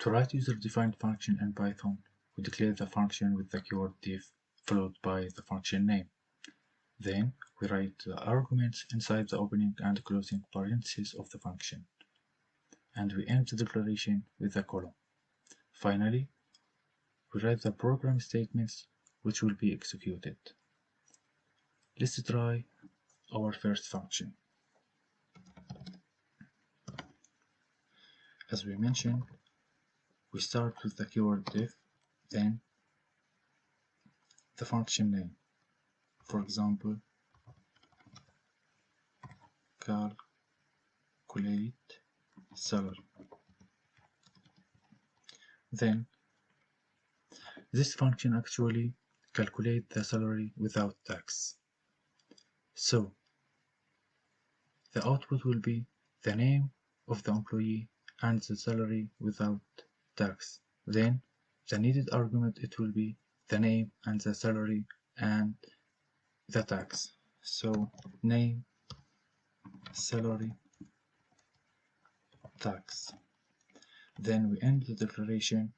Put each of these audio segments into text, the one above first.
To write user-defined function in Python, we declare the function with the keyword diff followed by the function name. Then we write the arguments inside the opening and closing parentheses of the function. And we end the declaration with a colon. Finally, we write the program statements which will be executed. Let's try our first function. As we mentioned, we start with the keyword diff, then the function name. For example, calculate salary. Then this function actually calculates the salary without tax. So the output will be the name of the employee and the salary without tax. Then the needed argument, it will be the name and the salary and the tax. So name, salary, tax. Then we end the declaration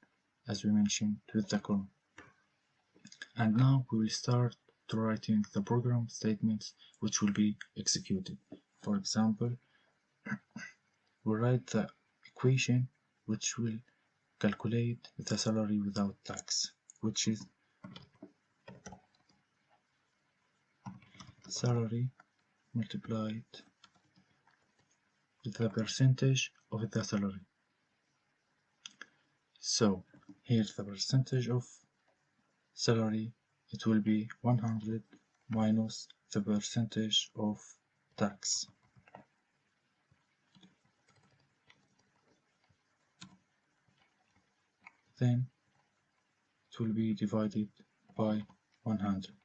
as we mentioned with the colon. And now we will start to writing the program statements which will be executed. For example, we write the equation which will calculate the salary without tax, which is salary multiplied with the percentage of the salary. So here's the percentage of salary. It will be 100 minus the percentage of tax. Then it will be divided by 100.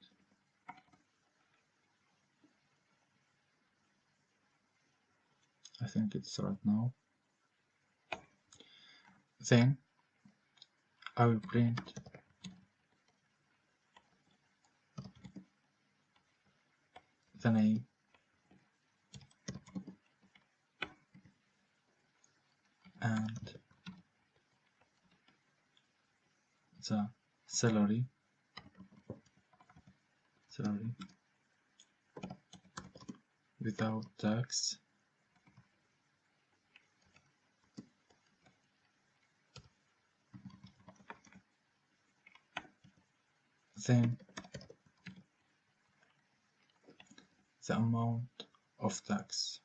I think it's right now. Then I will print the name and the salary without tax. Then the amount of tax.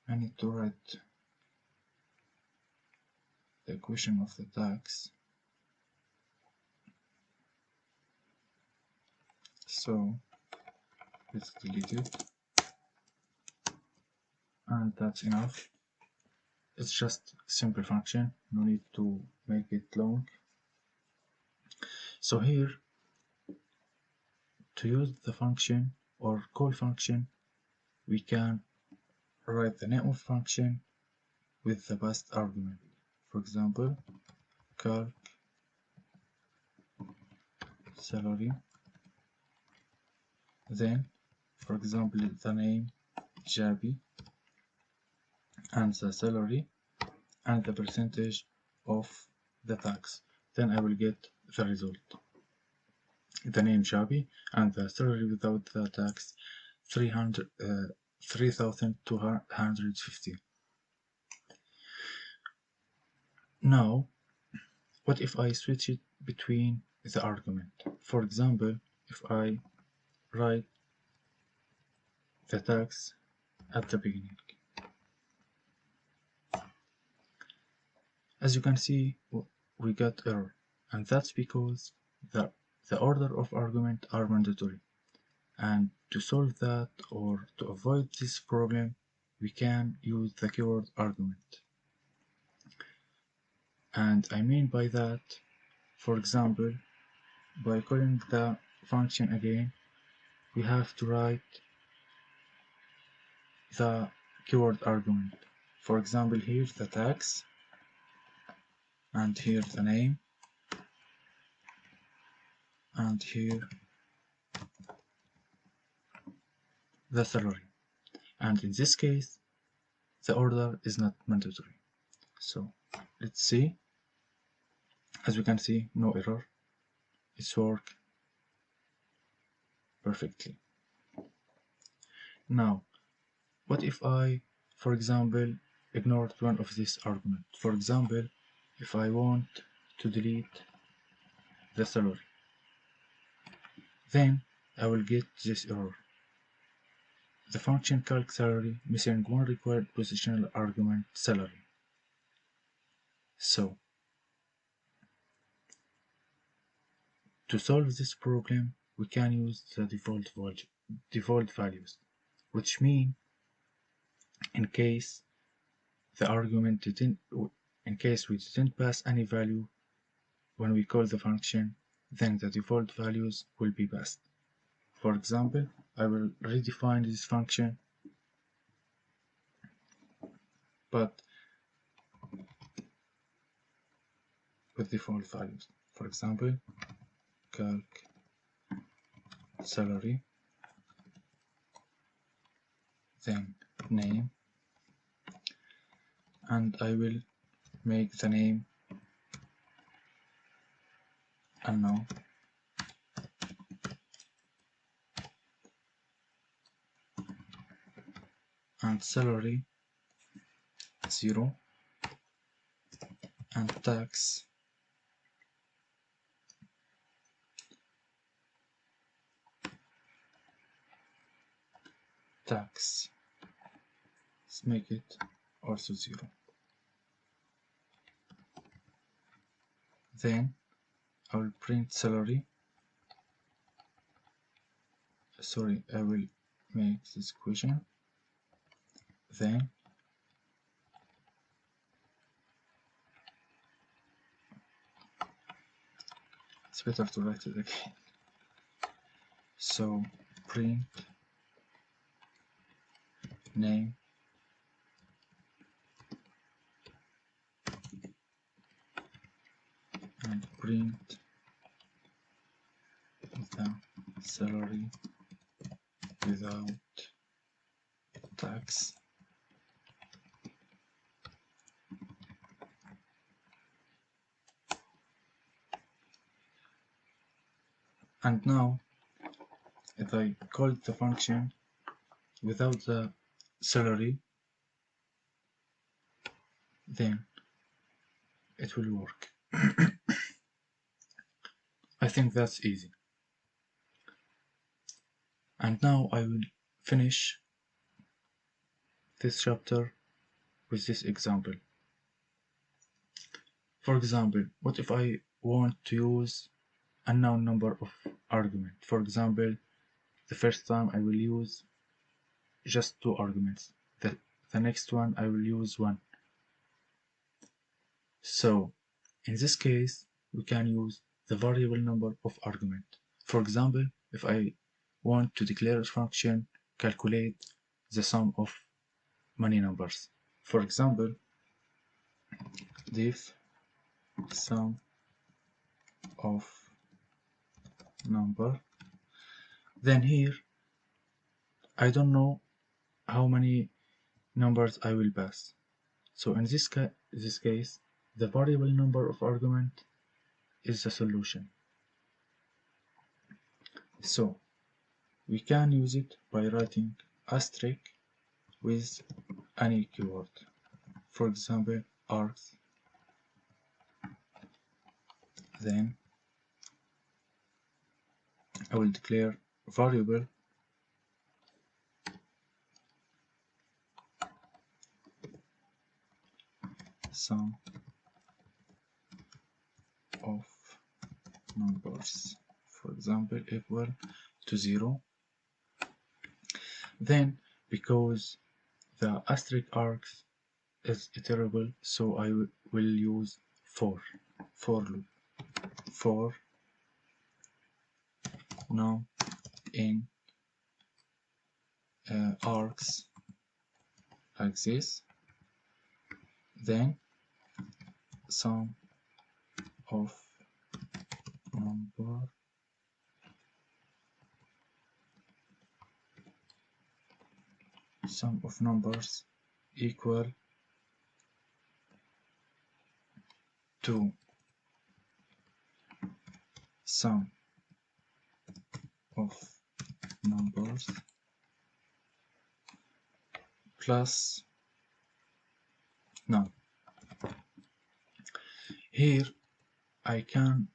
I need to write the equation of the tax. So let's delete it. And that's enough. It's just a simple function, no need to make it long. So here, to use the function or call function, we can write the name of function with the past argument. For example, calc salary. Then, for example, the name Jabi and the salary and the percentage of the tax. Then I will get the result. The name Jabi and the salary without the tax 3,250. Now, what if I switch it between the argument? For example, if I write the tax at the beginning. As you can see, we got error, and that's because the order of argument are mandatory. And to solve that or to avoid this problem, we can use the keyword argument. And I mean by that, for example, by calling the function again, we have to write the keyword argument. For example, here the tax, and here the name, and here the salary. And in this case, the order is not mandatory. So let's see. As we can see, no error. It's work perfectly. Now, what if I, for example, ignored one of these arguments? For example, if I want to delete the salary, then I will get this error. The function calc salary missing one required positional argument salary. So, to solve this problem, we can use the default values, which mean in case we didn't pass any value when we call the function, then the default values will be passed. For example, I will redefine this function, but with default values. For example, calc salary, then name, and I will make the name unknown, and salary 0, and tax let's make it also 0. Then I will print salary. Sorry, I will make this equation. Then it's better to write it again. So print name and print the salary without tax. And now, if I call the function without the salary, then it will work. I think that's easy. And now I will finish this chapter with this example. For example, what if I want to use unknown number of argument? For example, the first time I will use just 2 arguments. The next one I will use 1. So in this case, we can use the variable number of argument. For example, if I want to declare a function calculate the sum of many numbers. For example, def sum of number, then here I don't know how many numbers I will pass. So in this case, the variable number of argument is the solution. So we can use it by writing asterisk with any keyword. For example, args. Then I will declare variable sum of numbers, for example, equal to 0. Then, because the asterisk args is iterable, so I will use for loop. For now in args like this, then sum of number sum of numbers equal to sum of numbers plus none. Here I can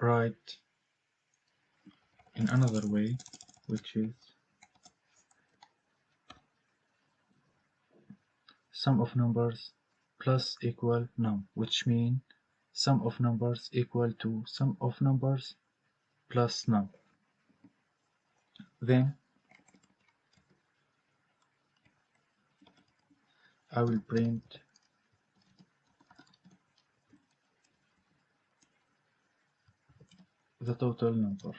write in another way, which is sum of numbers plus equal num, which means sum of numbers equal to sum of numbers plus num. Then I will print the total number.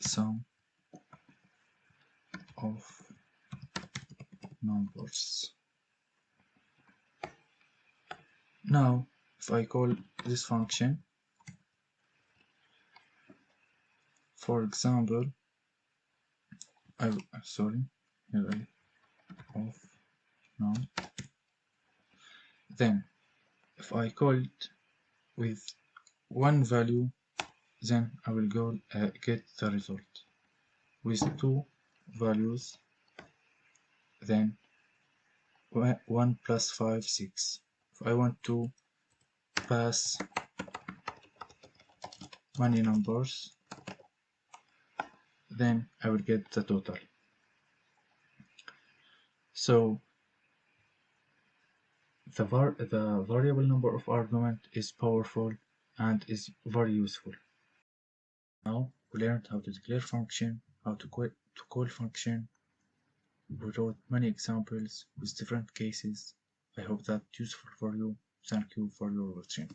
Sum of numbers. Now, if I call this function, for example, here of num. Then, if I call it with one value, then I will go get the result with two values. Then 1 plus 5, 6. If I want to pass many numbers, then I will get the total. So the variable number of argument is powerful and is very useful. Now we learned how to declare function, how to call function. We wrote many examples with different cases. I hope that's useful for you. Thank you for your watching.